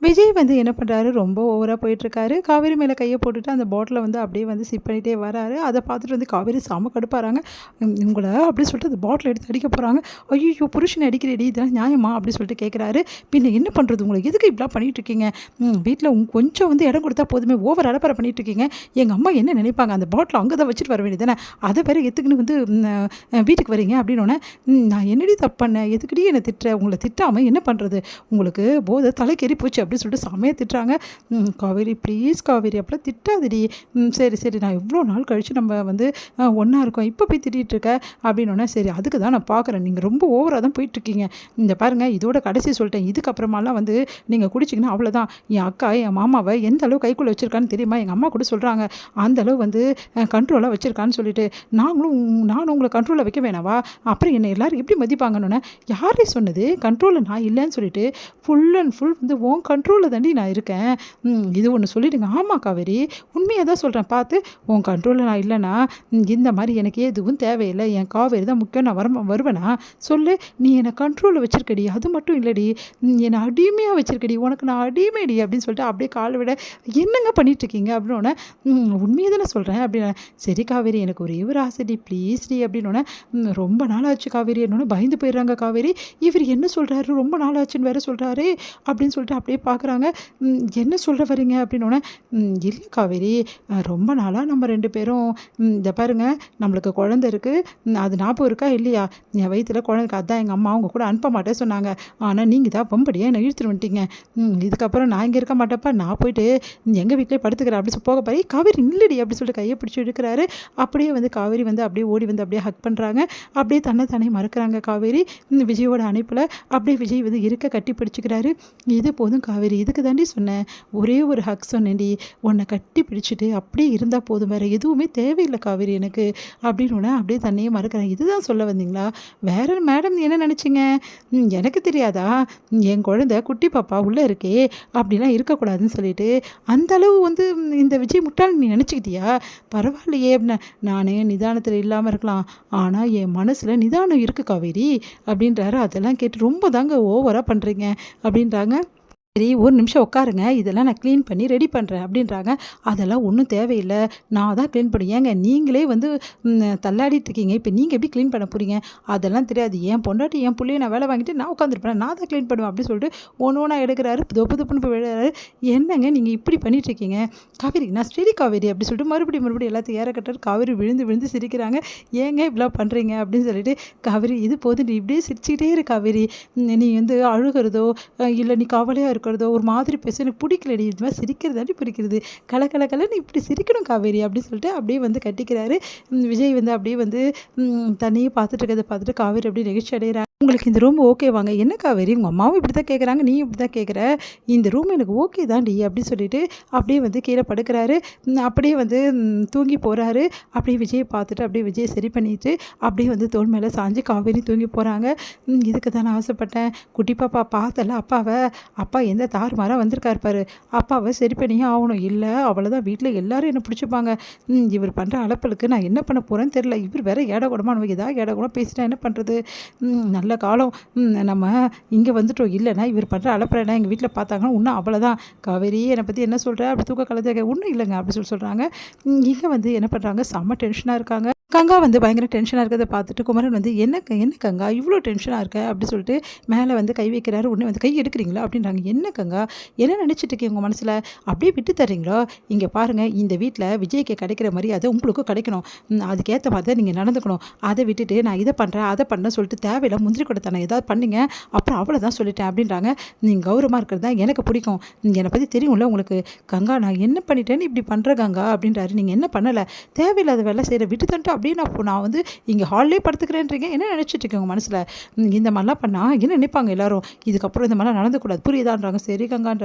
விஜய் வந்து என்ன பண்ணுறாரு, ரொம்ப ஓவரா போயிட்டுருக்காரு. காவேரி மேல கைய போட்டுட்டு அந்த பாட்டில வந்து அப்படியே வந்து சிப் பண்ணிட்டே வராரு. அத பார்த்துட்டு வந்து காவேரி செம கடுப்பாறாங்க. இவங்கள அப்படின்னு சொல்லிட்டு அந்த பாட்டில எடுத்து அடிக்க போறாங்க. "ஐய்யய்யோ! புருஷன அடிக்கிறேடி! இதெல்லாம் நியாயமா?" அப்படின்னு சொல்லிட்டு கேட்குறாரு. "பின்ன என்ன பண்றது? உங்கள எதுக்கு இப்படிலாம் பண்ணிட்டுருக்கீங்க? வீட்ல கொஞ்சம் வந்து இடம் கொடுத்தா போதுமே, ஓவர் அலப்பற பண்ணிட்டுருக்கீங்க. எங்க அம்மா என்ன நினைப்பாங்க? அந்த பாட்டில அங்க தான் வச்சுட்டு வர வேண்டியது தானே. அத வேற எத்துக்குன்னு வந்து வீட்டுக்கு வரீங்க." அப்படின்னோனே, "நான் என்னடி தப்பு பண்ணேன்? எதுக்குடி என்ன திட்டுற? உங்கள திட்டாம என்ன பண்றது? உங்களுக்கு போதை தலைக்கேறி போச்சு." அப்படின்னு சொல்லிட்டு செமையா திட்டுறாங்க. "காவேரி ப்ளீஸ் காவேரி அப்படிலாம் திட்டாதடி. சரி சரி நான் எவ்வளோ நாள் கழிச்சு நம்ம வந்து ஒன்றா இருக்கோம். இப்போ போய் திட்டிகிட்டு இருக்க." அப்படின்னோடனே, "சரி அதுக்கு தான் நான் பார்க்குறேன். நீங்கள் ரொம்ப ஓவராக தான் போயிட்டுருக்கீங்க. இந்த பாருங்கள் இதோட கடைசி சொல்லிட்டேன். இதுக்கப்புறமாலாம் வந்து நீங்கள் குடிச்சிங்கன்னா அவ்வளோதான். என் அக்கா என் மாமாவை எந்த அளவு கைக்குள்ளே வச்சுருக்கான்னு தெரியுமா? எங்கள் அம்மா கூட சொல்கிறாங்க. அந்த அளவு வந்து கண்ட்ரோலாக வச்சுருக்கான்னு சொல்லிட்டு. நானும் உங்களை கண்ட்ரோலில் வைக்க வேணாவா? அப்புறம் என்னை எல்லோரும் எப்படி மதிப்பாங்கன்னொன்னே, யாரே சொன்னது கண்ட்ரோலில் நான் இல்லைன்னு சொல்லிட்டு? ஃபுல் அண்ட் ஃபுல் வந்து உன் கண்ட்ரோலில் தாண்டி நான் இருக்கேன். இது ஒன்று சொல்லிடுங்க." "ஆமா காவேரி, உண்மையாக தான் சொல்கிறேன். பார்த்து உன் கண்ட்ரோலில் நான் இல்லைன்னா இந்த மாதிரி எனக்கு எதுவும் தேவையில்லை. என் காவேரி தான் முக்கியம். நான் வருவேனா சொல்லு. நீ என்னை கண்ட்ரோலில் வச்சுருக்கடி. அது மட்டும் இல்லடி, என்னை அடிமையாக வச்சுருக்கடி. உனக்கு நான் அடிமைடி." அப்படின்னு சொல்லிட்டு அப்படியே காலை விட, "என்னங்க பண்ணிகிட்ருக்கீங்க?" அப்படின்னோடனே, உண்மையை தானே சொல்கிறேன்." அப்படின்னு. "சரி காவேரி எனக்கு ஒரே ஒரு ஆசைடி ப்ளீஸ்டி." அப்படின்னோடனே, "ரொம்ப நாள் ஆச்சு காவேரி." என்னோட பயந்து போயிடுறாங்க காவேரி. இவர் என்ன சொல்கிறாரு, ரொம்ப நாள் ஆச்சுன்னு வேற சொல்கிறாரு அப்படின்னு சொல்லிட்டு அப்படியே பார்க்குறாங்க. "என்ன சொல்ல வரீங்க?" அப்படின்னோடனே, "இல்ல காவேரி, ரொம்ப நாளாக நம்ம 2 பேரும் இத பாருங்க நம்மளுக்கு குழந்த இருக்கு. அது ஞாபகம் இருக்கா இல்லையா? என் வயித்துல குழந்த இருக்கு. அதான் எங்க அம்மா உங்க கூட அனுப்ப மாட்டேன்னு சொன்னாங்க. ஆனா நீங்க தான் வம்படியா என்ன இழுத்துட்டு வந்துட்டீங்க. இதுக்கப்புறம் நான் இங்க இருக்க மாட்டேன்ப்பா. நான் போயிட்டு எங்க வீட்லயே படுத்துக்கிறேன்." அப்படி போக பாரு, "காவேரி நில்லுடி." அப்படி சொல்லிட்டு கைய பிடிச்சு இழுக்கிறாரு. அப்படியே வந்து காவேரி வந்து அப்படியே ஓடி வந்து அப்படியே ஹக் பண்றாங்க. அப்படியே தன்னை தானே மறக்கிறாங்க காவேரி. விஜயோட அணைப்புல அப்படியே விஜய் வந்து இருக்க கட்டி பிடிச்சுக்கிறாரு. "இது போதும் காவேரி, இதுக்கு தாண்டி சொன்னேன். ஒரே ஒரு ஹக் சொன்னேன்டி. உன்னை கட்டி பிடிச்சிட்டு அப்படியே இருந்தால் போதும். வேறு எதுவுமே தேவையில்லை காவேரி எனக்கு." அப்படின்னோடனே அப்படியே தன்னையே மறக்கிறேன். "இதுதான் சொல்ல வந்தீங்களா? வேற மேடம் என்ன நினச்சிங்க? எனக்கு தெரியாதா? என் குழந்தை குட்டி பாப்பா உள்ளே இருக்கே, அப்படிலாம் இருக்கக்கூடாதுன்னு சொல்லிட்டு அந்த அளவு வந்து இந்த விஜய் முட்டாள்னு நீ நினச்சிக்கிட்டியா? பரவாயில்லையே." அப்படின்னா, "நானே நிதானத்தில் இல்லாமல் இருக்கலாம். ஆனால் என் மனசில் நிதானம் இருக்குது காவேரி." அப்படின்றாரு. அதெல்லாம் கேட்டு, "ரொம்ப தாங்க ஓவராக பண்ணுறீங்க." அப்படின்றாங்க. "சரி ஒரு நிமிஷம் உட்காருங்க. இதெல்லாம் நான் க்ளீன் பண்ணி ரெடி பண்ணுறேன்." அப்படின்றாங்க. "அதெல்லாம் ஒன்றும் தேவையில்ல. நான் தான் க்ளீன் பண்ணி." "ஏங்க நீங்களே வந்து தள்ளாடிட்டு இருக்கீங்க. இப்போ நீங்கள் எப்படி க்ளீன் பண்ண போகிறீங்க?" "அதெல்லாம் தெரியாது. என் பொண்டாட்டி என் புள்ளைய நான் வேலை வாங்கிட்டு நான் உட்காந்துருப்பேன். நான் தான் க்ளீன் பண்ணுவேன்." அப்படின்னு சொல்லிட்டு ஒன்று ஒன்றா எடுக்கிறாரு. தொப்பு தொப்புன்னு போய் விழுறாரு. "என்னங்க நீங்கள் இப்படி பண்ணிட்டுருக்கீங்க காவேரி?" "நான் சரி காவேரி." அப்படி சொல்லிட்டு மறுபடியும் எல்லாத்தையும் ஏற கட்டுறாரு. காவேரி விழுந்து விழுந்து சிரிக்கிறாங்க. "ஏங்க இப்படிலாம் பண்ணுறீங்க?" அப்படின்னு சொல்லிட்டு. "காவேரி இது போதும், நீ இப்படியே சிரிச்சுக்கிட்டே இரு காவேரி. நீ வந்து அழுகிறதோ இல்லை நீ கவலையாக இருக்கிறதோ ஒரு மாதிரி பேச எனக்கு பிடிக்கலடி. இது மாதிரி சிரிக்கிறதாண்டி பிடிக்கிறது. கல கல கலன்னு இப்படி சிரிக்கணும் காவேரி." அப்படின்னு சொல்லிட்டு அப்படியே வந்து கட்டிக்கிறாரு. விஜய் வந்து அப்படியே வந்து தண்ணியை பார்த்துட்டு இருக்கிறத பார்த்துட்டு காவேரி அப்படியே நெகிழ்ச்சி அடைகிறாங்க. "உங்களுக்கு இந்த ரூம் ஓகேவாங்க?" "என்ன காவேரி உங்கள் அம்மாவும் இப்படி தான் கேட்குறாங்க, நீயும் இப்படி தான் கேட்குற. இந்த ரூம் எனக்கு ஓகே தான்டி." அப்படின்னு சொல்லிட்டு அப்படியே வந்து கீழே படுக்கிறாரு. அப்படியே வந்து தூங்கி போகிறாரு. அப்படியே விஜயை பார்த்துட்டு அப்படியே விஜயை சரி பண்ணிட்டு அப்படியே வந்து தோள் மேலே சாஞ்சு காவேரி தூங்கி போகிறாங்க. "இதுக்கு தான் நான் ஆசைப்பட்டேன். குட்டி பாப்பா பார்த்தல அப்பாவை, அப்பா எந்த தாறுமாறா வந்திருக்காரு பாரு. அப்பாவை சரி பண்ணியே ஆகணும். இல்லை அவ்வளோதான், வீட்டில் எல்லாரும் என்ன பிடிச்சிப்பாங்க. இவர் பண்ணுற அலப்பலுக்கு நான் என்ன பண்ண போகிறேன்னு தெரில. இவர் வேற ஏடகுடமாக நம்ம ஏதாவது ஏடகுடமாக பேசிட்டா என்ன பண்ணுறது? நல்ல காலம் நம்ம இங்கே வந்துட்டோம். இல்லைன்னா இவர் பண்ணுற அலப்பறைனா எங்கள் வீட்டில் பார்த்தாங்கன்னா இன்னும் அவ்வளோதான். காவேரி என்னை பற்றி என்ன சொல்கிற?" அப்படி தூக்க கலந்து ஒன்றும் இல்லைங்க அப்படி சொல்கிறாங்க. இங்கே வந்து என்ன பண்ணுறாங்க, செம்ம டென்ஷனாக இருக்காங்க. கங்கா வந்து பயங்கர டென்ஷனாக இருக்கிறத பார்த்துட்டு குமரன் வந்து, என்ன கங்கா இவ்வளோ டென்ஷனாக இருக்க?" அப்படி சொல்லிட்டு மேலே வந்து கை வைக்கிறாரு. உடனே வந்து, "கை எடுக்கிறீங்களா?" அப்படின்றாங்க. "என்ன கங்கா, என்ன நினச்சிட்டு இருக்கீங்க உங்கள் மனசில்? அப்படியே விட்டு தர்றீங்களோ? இங்கே பாருங்கள், இந்த வீட்டில் விஜய்க்கு கிடைக்கிற மரியாதை உங்களுக்கும் கிடைக்கணும். அதுக்கேற்ற மாதிரி தான் நீங்கள் நடந்துக்கணும். அதை விட்டுட்டு நான் இதை பண்ணுறேன் அதை பண்ணேன்னு சொல்லிட்டு தேவையில்ல முந்திரி கொடுத்தானே ஏதாவது பண்ணிங்க, அப்புறம் அவ்வளோதான் சொல்லிட்டேன்." அப்படின்றாங்க. "நீங்கள் கௌரவமாக இருக்கிறது தான் எனக்கு பிடிக்கும். என்னை பற்றி தெரியும்ல உங்களுக்கு. கங்கா நான் என்ன பண்ணிட்டேன்னு இப்படி பண்ணுற கங்கா?" அப்படின்றாரு. "நீங்கள் என்ன பண்ணலை, தேவையில்லாத வேலை செய்கிற, விட்டு தந்துட்டு அப்படியே நான் வந்து இங்கே ஹால்லேயே படுத்துக்கிறேன்றீங்க. என்ன நினச்சிட்டு இருக்கீங்க உங்கள் மனசில்? இந்த மாதிரிலாம் பண்ணால் என்ன நினைப்பாங்க எல்லாரும்? இதுக்கப்புறம் இந்த மாதிரிலாம் நடந்துக்கூடாது புரியுதான்றாங்க. "சரி கங்கான்ற."